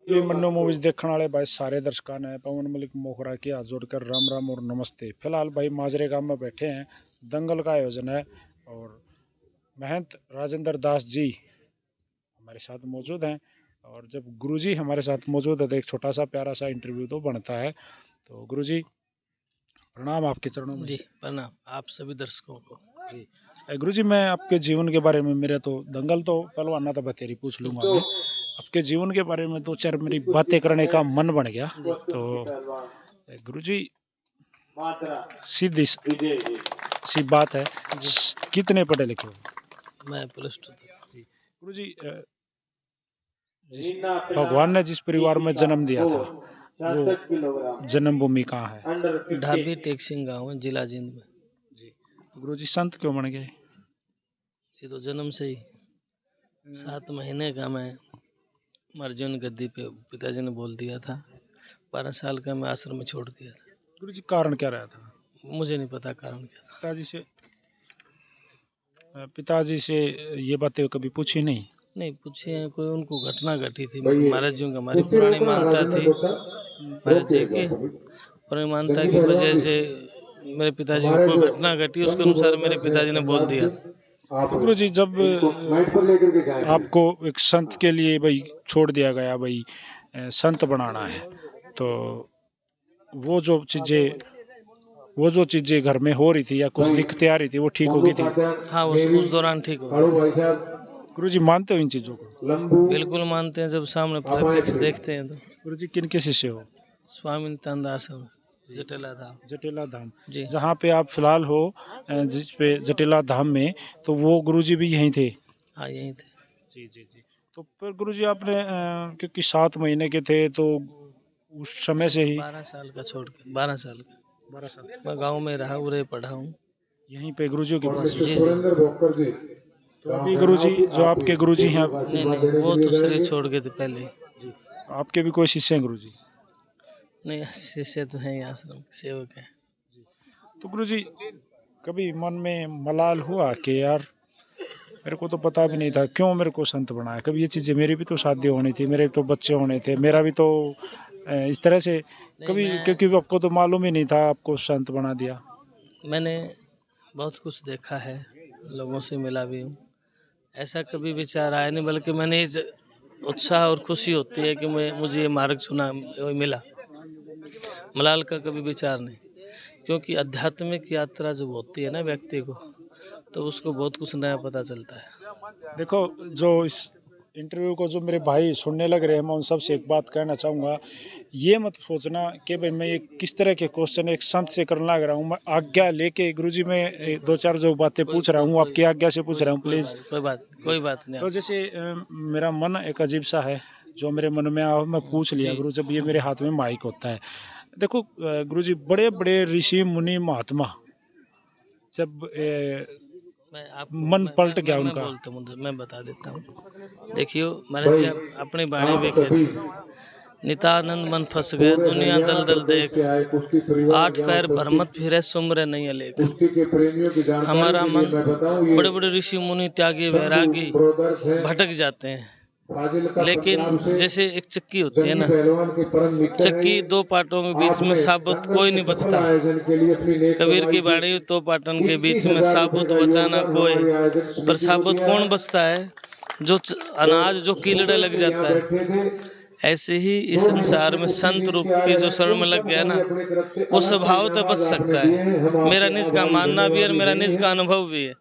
ये मन्नो मूवीज देखने वाले भाई सारे दर्शकों ने पवन मलिक मोहरा के हाथ जोड़कर राम राम और नमस्ते। फिलहाल भाई माजरे गांव में बैठे हैं, दंगल का आयोजन है और महंत राजेंद्र दास जी हमारे साथ मौजूद हैं। और जब गुरुजी हमारे साथ मौजूद है तो एक छोटा सा प्यारा सा इंटरव्यू तो बनता है। तो गुरुजी प्रणाम आपके चरणों में। जी प्रणाम आप सभी दर्शकों को। जी गुरुजी, मैं आपके जीवन के बारे में, मेरे तो दंगल तो पहलवाना तो बतेरी पूछ लूंगा मैं, आपके जीवन के बारे में दो चार मेरी बातें करने का मन बन गया। तो गुरुजी सीधी सी बात है, कितने पढ़े लिखे हो? मैं +2 तक। गुरुजी, भगवान ने जिस परिवार में जन्म दिया था वो जन्मभूमि कहाँ है? ढाबी टेकसिंग गाँव है, जिला जींद में। जी। गुरुजी संत क्यों बन गए? ये तो जन्म से ही 7 महीने का मैं अर्जुन गद्दी पे पिताजी ने बोल दिया था। 12 साल का मैं आश्रम में छोड़ दिया था। गुरुजी कारण क्या रहा था? मुझे नहीं पता कारण क्या था। पिताजी से ये बातें कभी पूछी नहीं? नहीं पूछे हैं, कोई उनको घटना घटी थी महाराज जी की, हमारी पुरानी मान्यता थी महाराज जी की, पुरानी मान्यता की वजह से मेरे पिताजी को कोई घटना घटी, उसके अनुसार मेरे पिताजी ने बोल दिया था। तो गुरुजी, जब आपको एक संत के लिए भाई छोड़ दिया गया, भाई संत बनाना है, तो वो जो चीजें घर में हो रही थी या कुछ दिक्कतें आ रही थी वो ठीक हो गई थी? हाँ उस दौरान ठीक हो गई। गुरुजी मानते हो इन चीजों को? बिल्कुल मानते हैं, जब सामने प्रत्यक्ष देखते हैं तो। गुरुजी किन के शिष्य हो? स्वामी नित्यानंद आश्रम जटेला धाम। जटेला धाम जी। जहाँ पे आप फिलहाल हो, जिस पे जटेला धाम में, तो वो गुरुजी भी यहीं थे? हाँ यहीं थे। जी जी जी। तो फिर गुरुजी आपने क्योंकि 7 महीने के थे तो उस समय से ही 12 साल का छोड़ के, 12 साल का 12 साल मैं गांव में रहा, उरे पढ़ा हूँ यहीं पे गुरुजी के पास? जी जी। तो अभी गुरुजी जो आपके गुरुजी हैं नहीं वो तो शरीर छोड़ गए थे पहले ही। आपके भी कोई शिष्य हैं गुरुजी? नहीं शिष्य तो हैं, आश्रम के सेवक हैं। तो गुरुजी कभी मन में मलाल हुआ कि यार मेरे को तो पता भी नहीं था क्यों मेरे को संत बनाया, कभी ये चीज़ें, मेरी भी तो शादी होनी थी, मेरे तो बच्चे होने थे, मेरा भी तो इस तरह से कभी, क्योंकि आपको तो मालूम ही नहीं था, आपको संत बना दिया। मैंने बहुत कुछ देखा है, लोगों से मिला भी हूँ, ऐसा कभी विचार आया नहीं, बल्कि मैंने उत्साह और खुशी होती है कि मुझे ये मार्ग चुना मिला। मलाल का कभी विचार नहीं, क्योंकि आध्यात्मिक यात्रा जब होती है ना व्यक्ति को, तो उसको बहुत कुछ नया पता चलता है। देखो, जो इस इंटरव्यू को जो मेरे भाई सुनने लग रहे हैं, मैं उन सबसे एक बात कहना चाहूँगा, ये मत सोचना कि भाई मैं ये किस तरह के क्वेश्चन एक संत से करने लग रहा हूँ। मैं आज्ञा लेके गुरुजी में 2-4 जो बातें पूछ रहा हूँ, आपकी आज्ञा से पूछ रहा हूँ, प्लीज़। कोई बात नहीं। तो जैसे मेरा मन एक अजीब सा है, जो मेरे मन में आया मैं पूछ लिया गुरु, जब ये मेरे हाथ में माइक होता है। देखो गुरुजी, बड़े बड़े ऋषि मुनि महात्मा जब मन पलट गया उनका। मैं बता देता हूँ। देखियो महाराज जी अपनी बाणी में कहते हैं, नितानंद मन फंस गए दुनिया दल दल देख, 8 पैर भरमत फिरे सुमरे नहीं अलेख। हमारा मन बड़े बड़े ऋषि मुनि त्यागी वैरागी भटक जाते हैं, लेकिन जैसे एक चक्की होती है ना, चक्की 2 पाटों के बीच में साबुत कोई नहीं बचता। कबीर की बाणी 2 पाटन के बीच में साबुत बचाना कोई, पर साबुत कौन बचता है? जो अनाज जो कीलड़े लग जाता है। ऐसे ही इस संसार में संत रूप की जो शरण में लग गया ना, वो स्वभाव तो बच सकता है। मेरा निज का मानना भी है और मेरा निज का अनुभव भी है।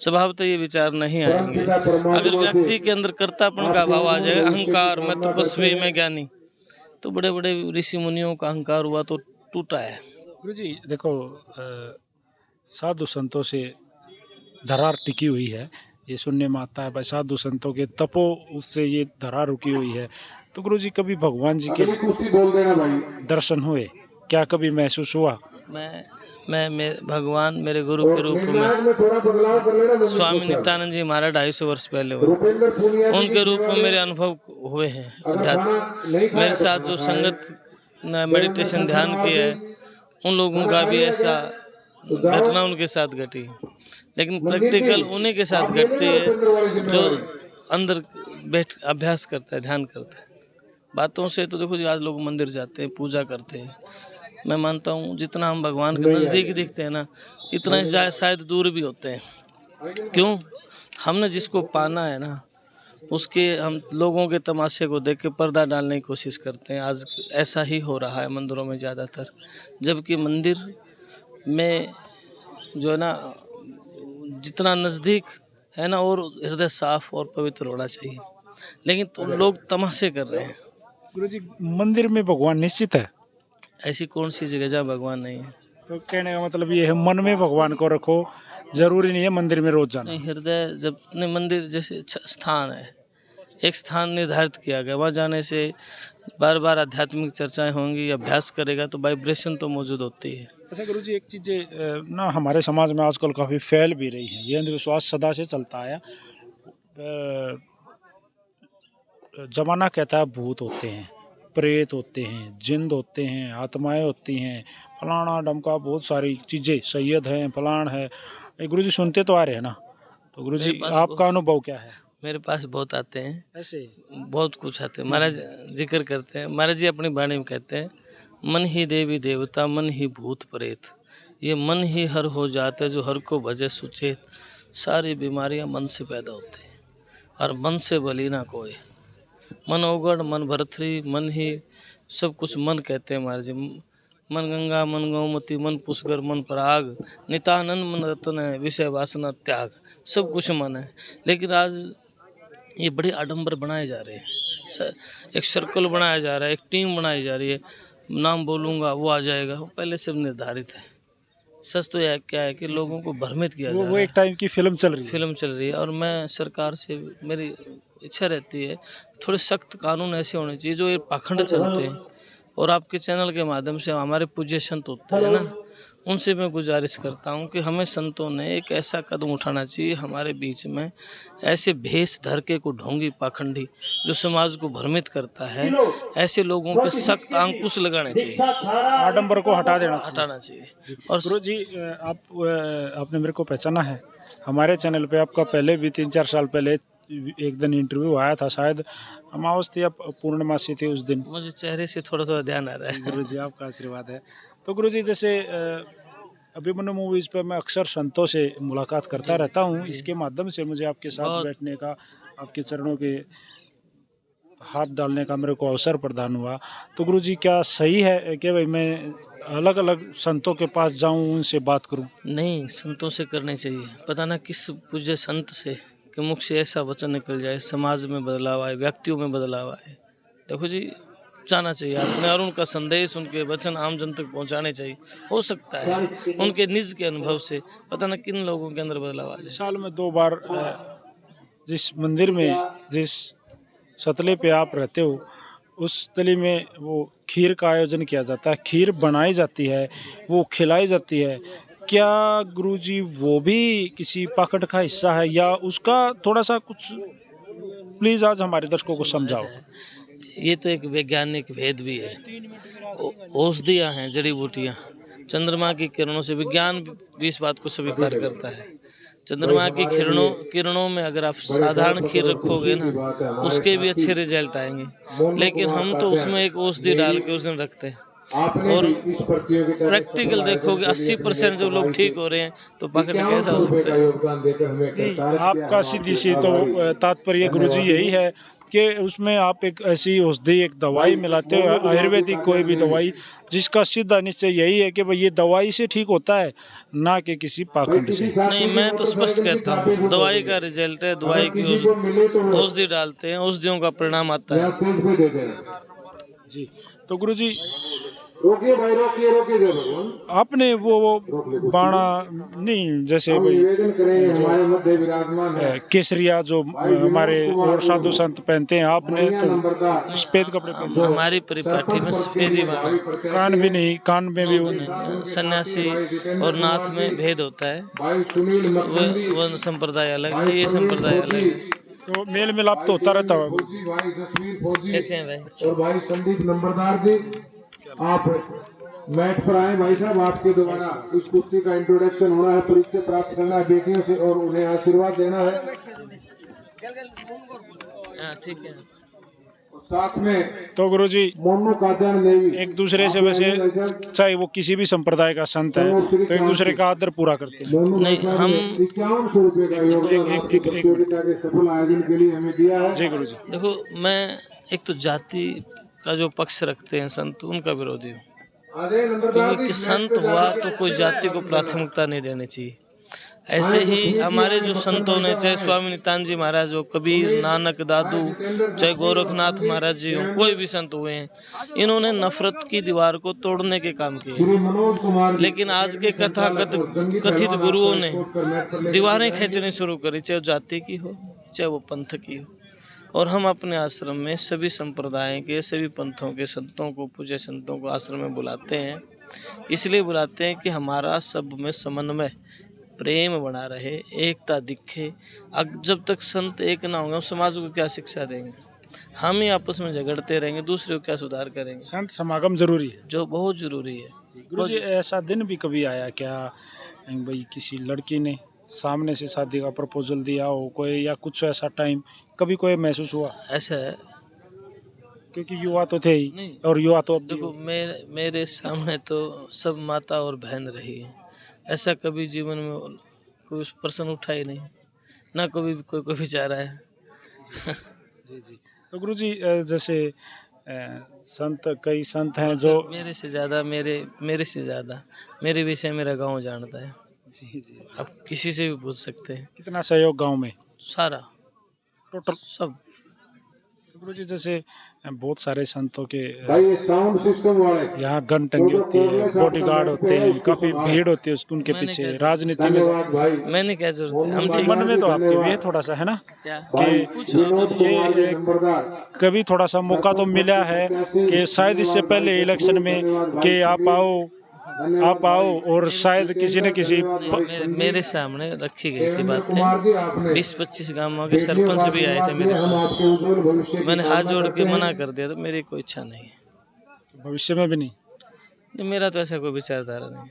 स्वभाव तो ये विचार नहीं आएंगे। अगर व्यक्ति के अंदर कर्तापन का भाव आ जाए, अहंकार, मैं तपस्वी, मैं ज्ञानी, तो बड़े बड़े ऋषि मुनियों का अहंकार हुआ तो टूटा है। गुरुजी देखो, साधु संतों से धरार टिकी हुई है, ये सुनने में आता है भाई, साधु संतों के तपो उससे ये धरार रुकी हुई है। तो गुरुजी कभी भगवान जी के दर्शन हुए क्या, कभी महसूस हुआ? मैं भगवान मेरे गुरु के रूप में स्वामी नित्यानंद जी महाराज 250 वर्ष पहले हुए, उनके रूप में मेरे अनुभव हुए हैं। अध्यात्म मेरे साथ जो संगत मेडिटेशन ध्यान किया है, उन लोगों का भी ऐसा घटना उनके साथ घटी, लेकिन प्रैक्टिकल उन्हीं के साथ घटती है जो अंदर बैठ अभ्यास करता है, ध्यान करता है। बातों से तो देखो जी, आज लोग मंदिर जाते हैं, पूजा करते हैं। मैं मानता हूँ जितना हम भगवान के नज़दीक दिखते हैं ना, इतना ही शायद दूर भी होते हैं। क्यों? हमने जिसको पाना है ना, उसके हम लोगों के तमाशे को देख के पर्दा डालने की कोशिश करते हैं। आज ऐसा ही हो रहा है मंदिरों में ज़्यादातर, जबकि मंदिर में जो है ना, जितना नज़दीक है ना, और हृदय साफ और पवित्र होना चाहिए, लेकिन तो लोग तमाशे कर रहे हैं। गुरुजी, मंदिर में भगवान निश्चित है? ऐसी कौन सी जगह जहाँ भगवान नहीं है? तो कहने का मतलब ये है, मन में भगवान को रखो, जरूरी नहीं है मंदिर में रोज जाना। नहीं, हृदय जब नहीं, मंदिर जैसे स्थान है, एक स्थान निर्धारित किया गया, वहाँ जाने से बार बार आध्यात्मिक चर्चाएं होंगी, अभ्यास करेगा तो वाइब्रेशन तो मौजूद होती है। अच्छा गुरुजी, एक चीज़ ना हमारे समाज में आजकल काफ़ी फैल भी रही है, ये अंधविश्वास सदा से चलता आया। जमाना कहता है भूत होते हैं, प्रेत होते हैं, जिन्न होते हैं, आत्माएं होती हैं, फलाना डमका बहुत सारी चीज़ें, सैयद हैं, फलान है। ये गुरुजी सुनते तो आ रहे हैं ना, तो गुरुजी आपका अनुभव क्या है? मेरे पास बहुत आते हैं, ऐसे बहुत कुछ आते हैं। महाराज जिक्र करते हैं, महाराज जी अपनी वाणी में कहते हैं, मन ही देवी देवता, मन ही भूत प्रेत, ये मन ही हर हो जाते, जो हर को भजे सुचेत। सारी बीमारियां मन से पैदा होती हैं, और मन से बली ना कोई। मन अवगढ़, मन भरथरी, मन ही सब कुछ मन कहते हैं महाराज जी। मन गंगा, मन गौमती, मन पुष्कर, मन पराग, नितानंद मन रतन है, विषय वासना त्याग। सब कुछ मन है, लेकिन आज ये बड़े आडंबर बनाए जा रहे हैं। एक सर्कल बनाया जा रहा है, एक टीम बनाई जा रही है, नाम बोलूँगा वो आ जाएगा, वो पहले से निर्धारित है। सच तो यह क्या है कि लोगों को भ्रमित किया जा रहा वो है। एक टाइम की फिल्म चल रही है। फिल्म चल रही है, और मैं सरकार से, मेरी इच्छा रहती है थोड़े सख्त कानून ऐसे होने चाहिए जो ये पाखंड चलते हैं। और आपके चैनल के माध्यम से हमारे पूज्य संत होते हैं ना, उनसे मैं गुजारिश करता हूं कि हमें संतों ने एक ऐसा कदम उठाना चाहिए हमारे बीच में, ऐसे भेष धर के को ढोंगी पाखंडी जो समाज को भ्रमित करता है, ऐसे लोगों पे सख्त अंकुश लगाने चाहिए, आडंबर को हटाना चाहिए। और गुरु जी, आपने मेरे को पहचाना है? हमारे चैनल पे आपका पहले भी 3-4 साल पहले एक दिन इंटरव्यू आया था, शायद अमावस थी या पूर्णमासी थी उस दिन। मुझे चेहरे से थोड़ा थोड़ा ध्यान आ रहा है। गुरु जी आपका आशीर्वाद है। तो गुरु जी, जैसे अभिमन्यु मूवीज़ पे मैं अक्सर संतों से मुलाकात करता रहता हूँ, इसके माध्यम से मुझे आपके साथ बैठने का, आपके चरणों के हाथ डालने का मेरे को अवसर प्रदान हुआ। तो गुरु जी, क्या सही है कि भाई मैं अलग अलग संतों के पास जाऊं, उनसे बात करूं? नहीं, संतों से करने चाहिए। पता ना किस पूज्य संत से कि मुख से ऐसा वचन निकल जाए, समाज में बदलाव आए, व्यक्तियों में बदलाव आए। देखो जी, जाना चाहिए आपने, और उनका संदेश, उनके वचन आम जन तक पहुंचाने चाहिए। हो सकता है उनके निज के अनुभव से पता ना किन लोगों के अंदर बदलाव आ जाए। साल में 2 बार जिस मंदिर में, जिस सतले पे आप रहते हो, उस तली में वो खीर का आयोजन किया जाता है, खीर बनाई जाती है, वो खिलाई जाती है। क्या गुरुजी वो भी किसी पाखंड का हिस्सा है, या उसका थोड़ा सा कुछ प्लीज आज हमारे दर्शकों को समझाओ? ये तो एक वैज्ञानिक भेद भी है। औषधियाँ हैं, जड़ी बूटियाँ, चंद्रमा की किरणों से विज्ञान भी इस बात को स्वीकार करता है। चंद्रमा की किरणों में अगर आप साधारण खीर रखोगे ना, उसके भी अच्छे रिजल्ट आएंगे, लेकिन हम तो उसमें एक औषधि डाल के उस दिन रखते हैं। और प्रैक्टिकल देखोगे 80% जो लोग ठीक हो रहे हैं, तो पाखंड कैसा हो सकता है? आपका सीधी सी तो तात्पर्य गुरुजी यही है कि उसमें आप एक ऐसी औषधि, एक दवाई मिलाते हो, आयुर्वेदिक कोई भी दवाई, जिसका सीधा निश्चय यही है कि भाई ये दवाई से ठीक होता है, ना कि किसी पाखंड से। नहीं, मैं तो स्पष्ट कहता हूँ, दवाई का रिजल्ट है, दवाई की औषधि डालते हैं, औषधियों का परिणाम आता है जी। तो गुरुजी, रोकिए भाई, रोकिए रोकिए भगवान। आपने वो बाणा नहीं, जैसे निवेदन करें हमारे मध्य विराजमान है केसरिया जो हमारे और साधु संत पहनते हैं, आपने तो सफेद कपड़े पहने। हमारी परिपाटी में सफेद ही बाणा, कान भी नहीं, कान में भी वो सन्यासी और नाथ में भेद होता है, वो संप्रदाय अलग है, ये संप्रदाय अलग है। तो मेल मिलाप तो होता रहता होगा। भाई जसवीर फौजी कैसे हैं भाई? और भाई संदीप नंबरदार जी, आप मैट पर आए भाई साहब। आपके द्वारा इस कुश्ती का इंट्रोडक्शन होना है, परिचय प्राप्त करना है बेटियों से और उन्हें आशीर्वाद देना है। ठीक है। साथ में तो गुरुजी मोनू कात्यायन देवी एक दूसरे से वैसे चाहे वो किसी भी संप्रदाय का संत है तो एक दूसरे का आदर पूरा करते हैं। नहीं, हम 5100 रुपए का योगदान आपकी प्रतियोगिता के सफल आयोजन के लिए हमें दिया है। जी गुरुजी। देखो, मैं एक तो जाति का जो पक्ष रखते हैं संत, उनका विरोधी हूँ। क्योंकि संत हुआ तो कोई जाति को प्राथमिकता नहीं देनी चाहिए। ऐसे ही हमारे जो संतों ने, चाहे स्वामी नित्यानंद जी महाराज हो, कबीर, नानक, दादू, चाहे गोरखनाथ महाराज जी हो, कोई भी संत हुए हैं, इन्होंने नफरत की दीवार को तोड़ने के काम किए। लेकिन आज के कथित गुरुओं ने दीवारें खींचनी शुरू करी, चाहे वो जाति की हो, चाहे वो पंथ की हो। और हम अपने आश्रम में सभी संप्रदाय के, सभी पंथों के संतों को, पूज्य संतों को आश्रम में बुलाते हैं। इसलिए बुलाते हैं कि हमारा सब में समन्वय, प्रेम बना रहे, एकता दिखे। जब तक संत एक ना होंगे, समाज को क्या शिक्षा देंगे? हम ही आपस में झगड़ते रहेंगे, दूसरे को क्या सुधार करेंगे? संत समागम जरूरी है, जो बहुत जरूरी है। गुरुजी ऐसा दिन भी कभी आया क्या भाई किसी लड़की ने सामने से शादी का प्रपोजल दिया हो कोई, या कुछ ऐसा टाइम कभी कोई महसूस हुआ? ऐसा है, क्योंकि युवा तो थे ही नहीं, और युवा तो देखो, मेरे सामने तो सब माता और बहन रही है। ऐसा कभी जीवन में कोई प्रश्न उठा ही नहीं, ना कभी कोई विचार आया। जी जी। तो गुरुजी जैसे संत, कई संत हैं जो मेरे से ज़्यादा मेरे विषय मेरा गांव जानता है। जी जी, आप किसी से भी पूछ सकते हैं। कितना सहयोग गांव में सारा, टोटल सब। गुरुजी जैसे बहुत सारे संतों के भाई ये साउंड सिस्टम वाले यहाँ गन टंगी होती है, बॉडीगार्ड होते हैं, काफी भीड़ होती है उनके पीछे। राजनीति में धन्यवाद भाई। मैंने क्या जरूरत है? जी, मन में तो आपके भी है थोड़ा सा, है ना, क्या कि ये कभी थोड़ा सा मौका तो मिला है कि शायद इससे पहले इलेक्शन में कि आप आओ और शायद किसी न किसी मेरे सामने रखी गई थी बातें। 20-25 गांवों के सरपंच भी आए थे मेरे पास, मैंने हाथ जोड़ के मना कर दिया। तो मेरी कोई इच्छा नहीं है, भविष्य में भी नहीं। मेरा तो ऐसा कोई विचारधारा नहीं है।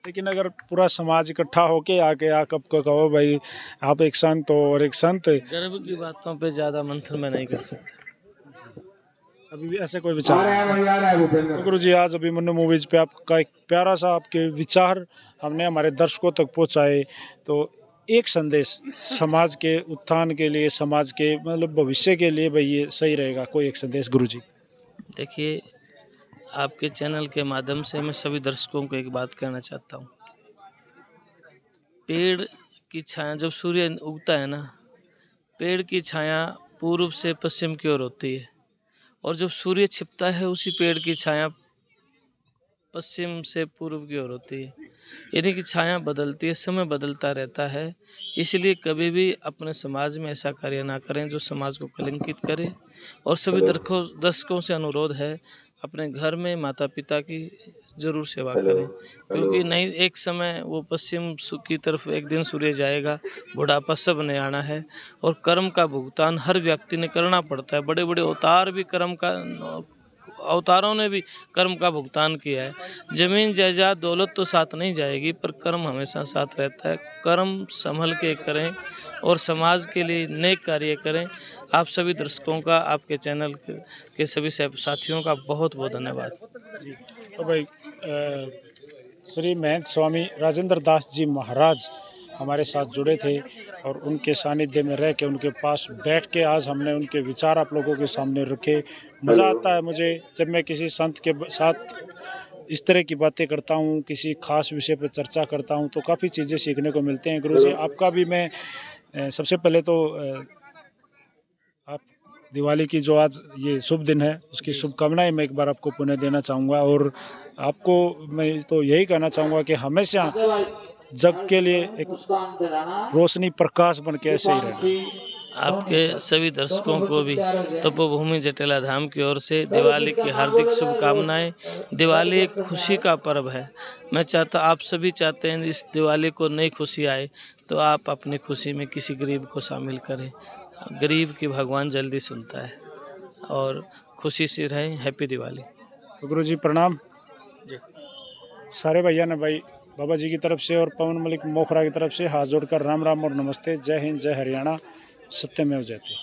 लेकिन अगर पूरा समाज इकट्ठा होके आके आप को कहो भाई आप एक संत हो और एक संत, गर्व की बातों पे ज्यादा मंथन में नहीं कर सकता। अभी भी ऐसे कोई विचार नहीं। तो गुरु जी आज अभिमन्यु मूवीज पे आपका एक प्यारा सा आपके विचार हमने हमारे दर्शकों तक पहुंचाए, तो एक संदेश समाज के उत्थान के लिए, समाज के मतलब भविष्य के लिए भाई ये सही रहेगा, कोई एक संदेश गुरु जी। देखिए, आपके चैनल के माध्यम से मैं सभी दर्शकों को एक बात कहना चाहता हूँ। पेड़ की छाया, जब सूर्य उगता है ना, पेड़ की छाया पूर्व से पश्चिम की ओर होती है, और जब सूर्य छिपता है उसी पेड़ की छाया पश्चिम से पूर्व की ओर होती है। यानी कि छाया बदलती है, समय बदलता रहता है। इसलिए कभी भी अपने समाज में ऐसा कार्य ना करें जो समाज को कलंकित करे। और सभी दर्शकों से अनुरोध है, अपने घर में माता पिता की जरूर सेवा करें, क्योंकि नहीं, एक समय वो पश्चिम की तरफ एक दिन सूर्य जाएगा, बुढ़ापा सब ने आना है। और कर्म का भुगतान हर व्यक्ति ने करना पड़ता है। बड़े बड़े अवतारों ने भी कर्म का भुगतान किया है। जमीन जायदाद दौलत तो साथ नहीं जाएगी, पर कर्म हमेशा साथ रहता है। कर्म संभल के करें और समाज के लिए नेक कार्य करें। आप सभी दर्शकों का, आपके चैनल के सभी साथियों का बहुत बहुत धन्यवाद। तो भाई श्री महंत स्वामी राजेंद्र दास जी महाराज हमारे साथ जुड़े थे और उनके सानिध्य में रह के, उनके पास बैठ के आज हमने उनके विचार आप लोगों के सामने रखे। मज़ा आता है मुझे जब मैं किसी संत के साथ इस तरह की बातें करता हूँ, किसी खास विषय पर चर्चा करता हूँ, तो काफ़ी चीज़ें सीखने को मिलते हैं। गुरुजी आपका भी मैं सबसे पहले तो आप दिवाली की जो आज ये शुभ दिन है उसकी शुभकामनाएं मैं एक बार आपको पुनः देना चाहूँगा। और आपको मैं तो यही कहना चाहूँगा कि हमेशा जग के लिए एक रोशनी प्रकाश बन के ऐसे ही रहना। आपके सभी दर्शकों को भी तपोभूमि जटेला धाम की ओर से दिवाली की हार्दिक शुभकामनाएं। दिवाली एक खुशी का पर्व है। मैं चाहता, आप सभी चाहते हैं इस दिवाली को नई खुशी आए, तो आप अपनी खुशी में किसी गरीब को शामिल करें। गरीब की भगवान जल्दी सुनता है। और खुशी से रहें। हैप्पी दिवाली। तो गुरु जी प्रणाम। सारे भैया ने भाई बाबा जी की तरफ से और पवन मलिक मोखरा की तरफ से हाथ जोड़कर राम राम और नमस्ते। जय हिंद, जय हरियाणा, सत्यमेव जयते।